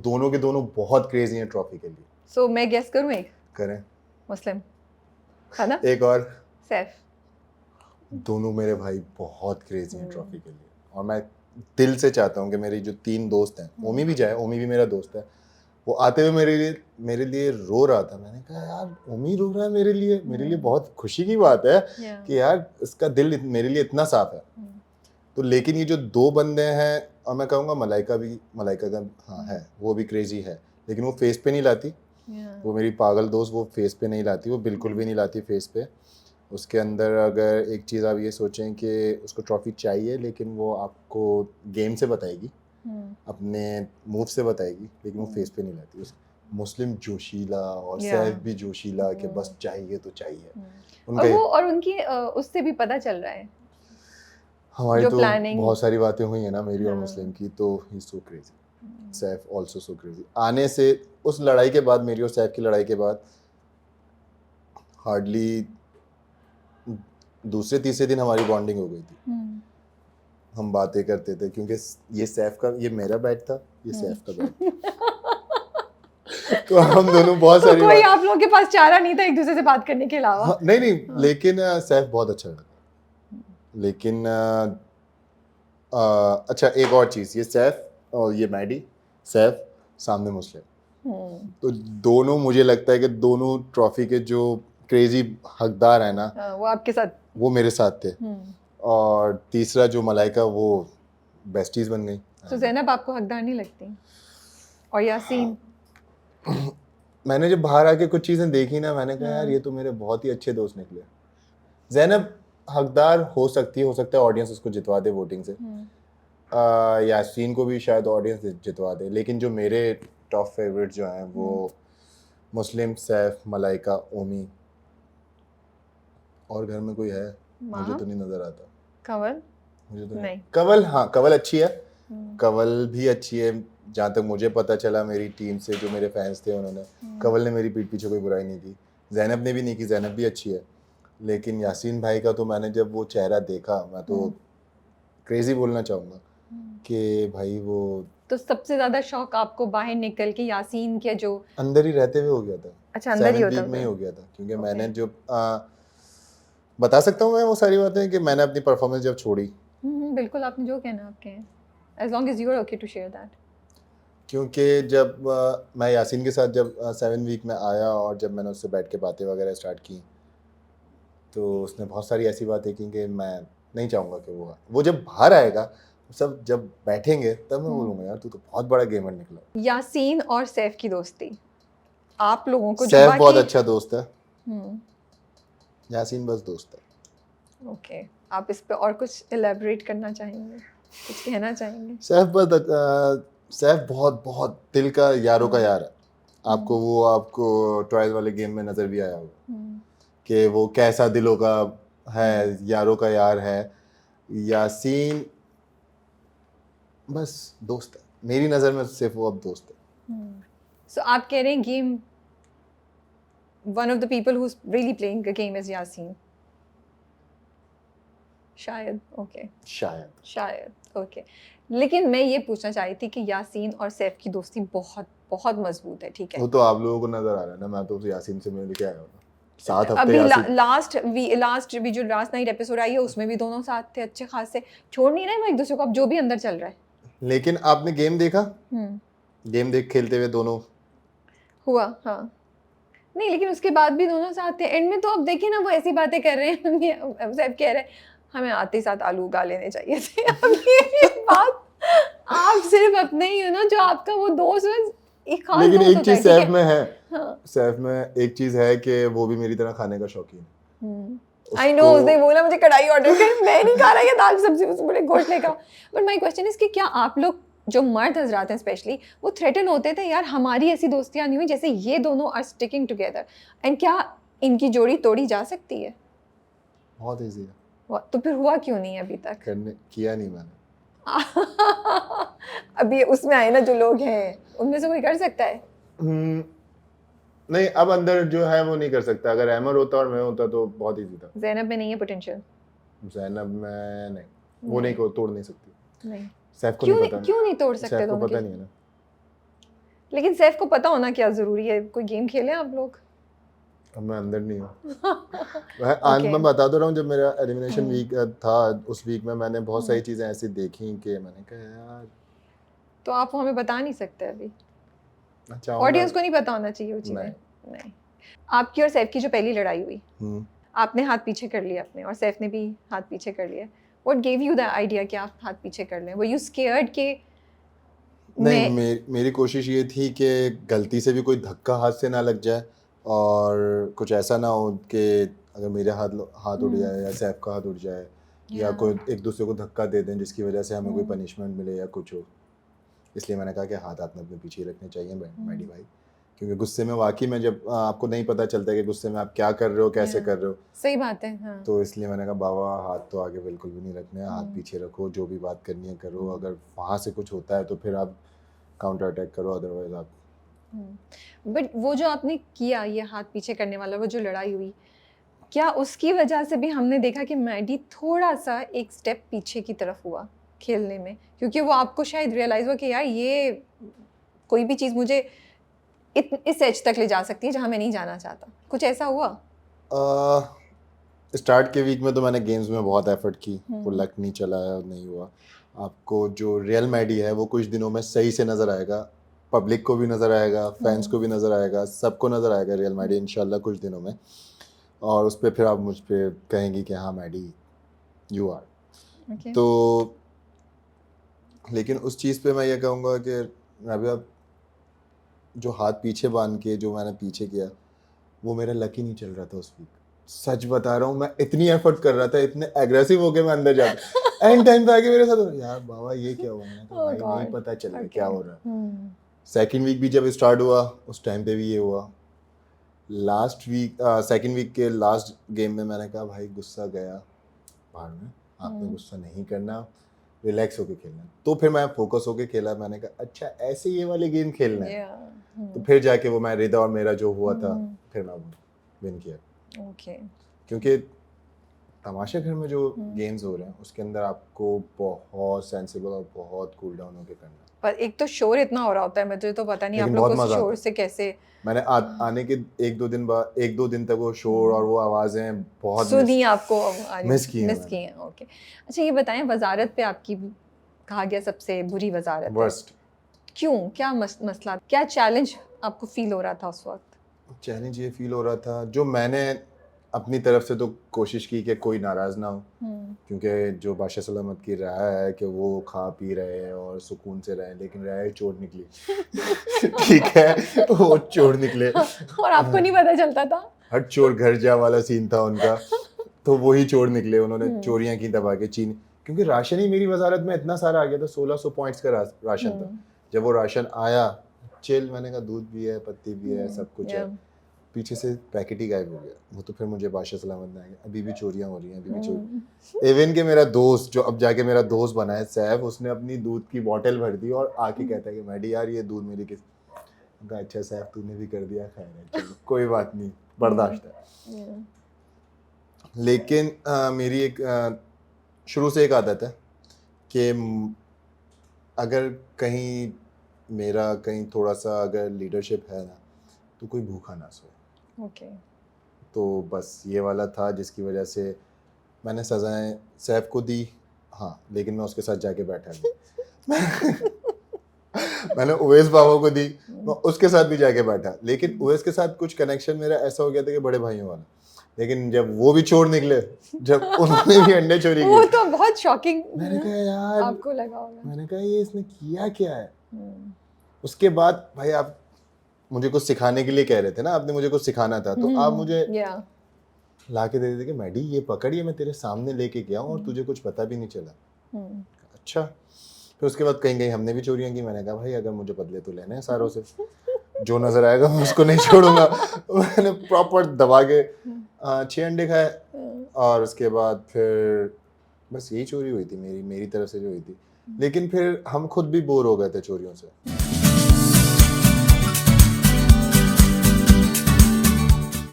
दोनों के दोनों बहुत क्रेजी हैं ट्रॉफी के लिए। सो मैं गेस करूं एक? करें। मुस्लिम है ना? एक और। सैफ। दोनों मेरे भाई बहुत क्रेजी हैं ट्रॉफी के लिए, और मैं दिल से चाहता हूँ कि मेरी जो 3 दोस्त हैं, ओमी भी जाए, ओमी भी मेरा दोस्त है, वो आते हुए मेरे लिए रो रहा था। मैंने कहा यार ओमी रो रहा है मेरे लिए बहुत खुशी की बात है कि यार इसका दिल मेरे लिए इतना साफ है। तो लेकिन ये जो 2 बंदे हैं, और मैं कहूँगा मलाइका का हाँ है, वो भी क्रेजी है, लेकिन वो फेस पे नहीं लाती। वो मेरी पागल दोस्त, वो फेस पे नहीं लाती, वो बिल्कुल भी नहीं लाती फेस पे। उसके अंदर अगर एक चीज़ आप ये सोचें कि उसको ट्रॉफी चाहिए, लेकिन वो आपको गेम से बताएगी, अपने मूव से बताएगी, लेकिन वो फेस पे नहीं लाती। मुस्लिम जोशीला और सैफ भी जोशीला कि बस चाहिए तो चाहिए उनका। और उनकी उससे भी पता चल रहा है हमारी तो बहुत सारी बातें हुई है ना मेरी और मुस्लिम की, तो ही so crazy, Saif also so crazy. आने से उस लड़ाई के बाद, मेरी और सैफ की लड़ाई के बाद, हार्डली दूसरे तीसरे दिन हमारी बॉन्डिंग हो गई थी। हम बातें करते थे, क्योंकि ये सैफ का, ये मेरा बैट था, ये सैफ का बैट तो हम दोनों बहुत सारी कोई आप लोगों के पास चारा नहीं था एक दूसरे से बात करने के अलावा? हाँ, नहीं लेकिन सैफ बहुत अच्छा लगा। लेकिन अच्छा एक और चीज़, ये सैफ और ये मैडी, सैफ सामने मुस्लिम, तो दोनों मुझे लगता है कि दोनों ट्रॉफी के जो क्रेजी हकदार है ना, वो आपके साथ, वो मेरे साथ थे। और तीसरा जो मलाइका, वो बेस्टीज बन गई। तो ज़ैनब आपको हकदार नहीं लगती? और यासीन? मैंने जब बाहर आके कुछ चीज़ें देखी ना, मैंने कहा यार ये तो मेरे बहुत ही अच्छे दोस्त निकले। ज़ैनब हकदार हो सकता है ऑडियंस उसको जितवा दे वोटिंग से, यासीन को भी शायद ऑडियंस जितवा दे, लेकिन जो मेरे टॉप फेवरेट जो हैं वो मुस्लिम, सैफ, मलाइका, ओमी, और घर में कोई है मुझे तो नहीं नजर आता। कंवल? मुझे तो नहीं। कंवल, हाँ कंवल अच्छी है, कंवल भी अच्छी है। जहाँ तक मुझे पता चला मेरी टीम से, जो मेरे फैंस थे, उन्होंने कंवल ने मेरी पीठ पीछे कोई बुराई नहीं की। ज़ैनब ने भी नहीं की, ज़ैनब भी अच्छी है। लेकिन यासीन भाई का तो मैंने जब वो चेहरा देखा, मैं तो क्रेजी बोलना चाहूँगा कि भाई वो तो सबसे ज्यादा शौक आपको बाहर निकल के यासीन के जो अंदर ही रहते हुए हो गया था। अच्छा, अंदर ही होता में ही हो गया था, क्योंकि मैंने जो बता सकता हूँ मैं वो सारी बातें कि मैंने अपनी परफॉर्मेंस जब छोड़ी। बिल्कुल, आपने जो कहना आपके हैं, as long as you are okay to share that। क्योंकि जब मैं यासीन के साथ जब 7 वीक में आया और जब मैंने उससे बैठ के बातें वगैरह स्टार्ट की, तो उसने बहुत सारी ऐसी बातें की कि मैं नहीं चाहूँगा कि वो जब बाहर आएगा, सब जब बैठेंगे, तब मैं बोलूँगा यार तू तो बहुत बड़ा गेमर निकला। यासीन और सैफ की दोस्ती आप लोगों को, सैफ बहुत अच्छा दोस्त है, यासीन बस दोस्त है। ओके, आप इस पे और कुछ एलैबोरेट करना चाहेंगे, कुछ कहना चाहेंगे? सैफ बहुत बहुत दिल का यारों का यार है। आपको ट्रायल वाले गेम में नजर भी आया होगा कि वो कैसा दिलों का है, यारों का यार है। यासीन बस दोस्त है, मेरी नज़र में सिर्फ वो अब दोस्त है। सो आप कह रहे हैं game, one of the people who's really playing the game is Yasin? शायद, ओके, शायद ओके। लेकिन मैं ये पूछना चाह रही थी कि यासीन और सैफ की दोस्ती बहुत बहुत मजबूत है, ठीक है? वो तो आप लोगों को नजर आ रहा है ना, मैं तो यासीन से मिल के आया हूँ 7 हफ्ते। अभी लास्ट भी जो लास्ट नाइट एपिसोड आई है उसमें भी दोनों साथ थे, अच्छे खासे, छोड़ नहीं रहे वो एक दूसरे को, अब जो भी अंदर चल रहा है। लेकिन आपने गेम देखा? गेम देख खेलते हुए दोनों हुआ, हाँ। नहीं, लेकिन उसके बाद भी दोनों साथ थे एंड में। तो अब देखिए ना, वो ऐसी बातें कर रहे हैं, सब कह रहे हैं हमें आते ही साथ आलू उगा लेने चाहिए थे। अब ये बात आप सिर्फ अपने ही हो ना, जो आपका वो दोस्त है, एक खास लेकिन दोस्त एक चीज सैफ में है, हाँ। सैफ में एक चीज है कि वो भी मेरी तरह खाने का शौकीन है। आई नो, उसने बोला मुझे कढ़ाई ऑर्डर कर, मैं नहीं खा रहा ये दाल सब्जी, उसने बोले गोश्त लेगा। बट माय क्वेश्चन इज कि क्या आप लोग जो मर्द हजरात हैं स्पेशली, वो थ्रेटन होते थे यार हमारी ऐसी दोस्तियां नहीं हुई जैसे ये दोनों आर स्टिकिंग टुगेदर, एंड क्या इनकी जोड़ी तोड़ी जा सकती है? बहुत इजी है। तो फिर हुआ क्यों नहीं अभी तक? किया नहीं मैंने। अभी उसमें आए ना जो लोग हैं, उनमें से कोई कर सकता है? नहीं, अब अंदर जो है वो नहीं कर सकता। अगर अहमर होता और मैं होता तो बहुत इजी था। ज़ैनब में नहीं है पोटेंशियल? ज़ैनब में नहीं, वो नहीं को तोड़ नहीं सकती। नहीं, सैफ को नहीं पता। क्यों नहीं तोड़ सकते? सैफ को पता नहीं है ना। लेकिन सैफ को पता होना क्या जरूरी है, कोई गेम खेले आप लोग? अब मैं अंदर नहीं हूँ। Okay. मैं बता तो रहा हूँ, जब मेरा एलिमिनेशन हम्म। वीक था, उस वीक में मैंने बहुत सारी चीज़ें ऐसी देखी कि मैंने कहा यार तो आप हमें बता नहीं सकते अभी, मैं चाहूँगा। ऑडियंस को नहीं पता होना चाहिए वो चीजें। नहीं। नहीं। आपकी और सैफ की जो पहली लड़ाई हुई, हम्म। आपने हाथ पीछे कर लिया अपने और सैफ ने भी हाथ पीछे कर लिया, what give you the idea कि आप हाथ पीछे कर लें? वर यू स्केयर्ड कि नहीं, मैं मेरी कोशिश ये थी कि गलती से भी कोई धक्का हाथ से ना लग जाए और कुछ ऐसा ना हो कि अगर मेरे हाथ उड़ जाए या सैफ का हाथ उड़ जाए या Yeah. कोई एक दूसरे को धक्का दे दें जिसकी वजह से हमें कोई हम्म। पनिशमेंट मिले या कुछ हो। इसलिए मैंने कहा कि हाथ में अपने पीछे ही रखने चाहिए मैडी भाई, क्योंकि गुस्से में वाकई में जब आपको नहीं पता चलता कि गुस्से में आप क्या कर रहे हो, कैसे Yeah. कर रहे हो। सही बात है। हाँ। तो इसलिए मैंने कहा बाबा हाथ तो आगे बिल्कुल भी नहीं रखने हैं, हाथ हम्म। पीछे रखो, जो भी बात करनी है करो, अगर वहाँ से कुछ होता है तो फिर आप काउंटर अटैक करो, अदरवाइज आप। बट वो जो आपने किया, ये हाथ पीछे करने वाला, वो जो लड़ाई हुई, क्या उसकी वजह से भी हमने देखा कि मैडी थोड़ा सा एक स्टेप पीछे की तरफ हुआ खेलने में, क्योंकि वो आपको शायद रियलाइज हुआ कि यार ये कोई भी चीज़ मुझे इस एज तक ले जा सकती है जहाँ मैं नहीं जाना चाहता, कुछ ऐसा हुआ? स्टार्ट के वीक में तो मैंने गेम्स में बहुत एफर्ट की, वो लक नहीं चला है, नहीं हुआ। आपको जो रियल मैडी है वो कुछ दिनों में सही से नज़र आएगा, पब्लिक को भी नज़र आएगा, फैंस को भी नज़र आएगा, सबको नज़र आएगा रियल मैडी इंशाल्लाह कुछ दिनों में। और उस पर फिर आप मुझ पर कहेंगी कि हाँ मैडी यू आर। Okay. तो लेकिन उस चीज़ पे मैं ये कहूँगा कि राबिया, जो हाथ पीछे बांध के जो मैंने पीछे किया वो मेरा लक ही नहीं चल रहा था उस वीक। सच बता रहा हूँ, मैं इतनी एफर्ट कर रहा था, इतने एग्रेसिव होके मैं अंदर जाता, एंड टाइम पे आके मेरे साथ यार बाबा ये क्या हुआ, मैंने कहा भाई नहीं पता चल रहा क्या हो रहा है। सेकंड वीक भी जब स्टार्ट हुआ उस टाइम पे भी ये हुआ। लास्ट वीक सेकंड वीक के लास्ट गेम में मैंने कहा भाई गुस्सा गया बाहर में, आपने गुस्सा नहीं करना, रिलैक्स होके खेलना। तो फिर मैं फोकस होके खेला, मैंने कहा अच्छा ऐसे ये वाले गेम खेलना है। तो फिर जाके वो मैं रिदा और मेरा जो हुआ था फिर मैं विन किया। ओके। क्योंकि तमाशा घर में जो गेम्स हो रहे हैं उसके अंदर आपको बहुत सेंसिबल और बहुत कूल डाउन होके करना है। पर एक तो शोर इतना हो रहा होता है, मुझे तो पता नहीं आप लेकिन लोग बहुत उस मजा आता शोर है। से कैसे। मैंने आने के एक दो दिन तक वो शोर और वो आवाजें बहुत सुनी आपको मिस की मिस की हैं। ओके। अच्छा ये बताएं, वजारत पे आपकी कहा गया सबसे बुरी वजारत है, वर्स्ट। क्यों, क्या मसला, क्या चैलेंज आपको फील हो रहा था उस वक्त? चैलेंज ये फील हो रहा था, जो मैंने अपनी तरफ से तो कोशिश की कि कोई नाराज़ ना हो, क्योंकि जो बादशाह सलामत की राय है कि वो खा पी रहे हैं और सुकून से रहे, लेकिन राय चोर निकली। ठीक है, वो चोर निकले और आपको नहीं पता चलता था? हट चोर घर जा वाला सीन था उनका। तो वही चोर निकले, उन्होंने चोरियां की दबा के चीन, क्योंकि राशन ही मेरी वजारत में इतना सारा आ गया था, 1600 पॉइंट्स का राशन था। जब वो राशन आया चिल, मैंने कहा दूध भी है, पत्ती भी है, सब कुछ है, पीछे से पैकेट ही गायब हो गया। वो तो फिर मुझे बादशाह सलामत में आ गया, अभी भी चोरियां हो रही हैं, अभी भी चोरी। इवन के मेरा दोस्त जो अब जाके मेरा दोस्त बना है सैफ, उसने अपनी दूध की बोतल भर दी और आके कहता है कि मैडी यार ये दूध मेरी किस, अच्छा सैफ तूने भी कर दिया, खैर है चलो कोई बात नहीं, बर्दाश्त है। लेकिन मेरी एक शुरू से एक आदत है कि अगर कहीं मेरा कहीं थोड़ा सा अगर लीडरशिप है ना तो कोई भूखा ना सोए। ओके। तो बस ये वाला था जिसकी वजह से मैंने सज़ाएं सैफ को दी, हाँ, लेकिन मैं उसके साथ जाके बैठा नहीं। मैंने उवैस बाबा को दी, मैं उसके साथ भी जाके बैठा, लेकिन उवैस के साथ कुछ कनेक्शन मेरा ऐसा हो गया था कि बड़े भाइयों वाला। लेकिन जब वो भी चोर निकले, जब उन्होंने भी अंडे चोरी किए, वो तो बहुत शॉकिंग मैंने कहा यार, आपको लगा होगा, मैंने कहा ये इसने किया क्या है। उसके बाद भाई आप मुझे कुछ सिखाने के लिए कह रहे थे ना, आपने मुझे कुछ सिखाना था, तो आप मुझे ला के दे देते कि मैडी ये पकड़, ये मैं तेरे सामने लेके गया हूँ और तुझे कुछ पता भी नहीं चला। अच्छा, फिर उसके बाद कहीं कहीं हमने भी चोरियां की। मैंने कहा भाई अगर मुझे बदले तो लेने हैं सारों से, जो नजर आएगा मैं उसको नहीं छोड़ूंगा। मैंने प्रॉपर दबा के 6 अंडे खाए और उसके बाद फिर बस यही चोरी हुई थी मेरी तरफ से जो हुई थी। लेकिन फिर हम खुद भी बोर हो गए थे चोरियों से।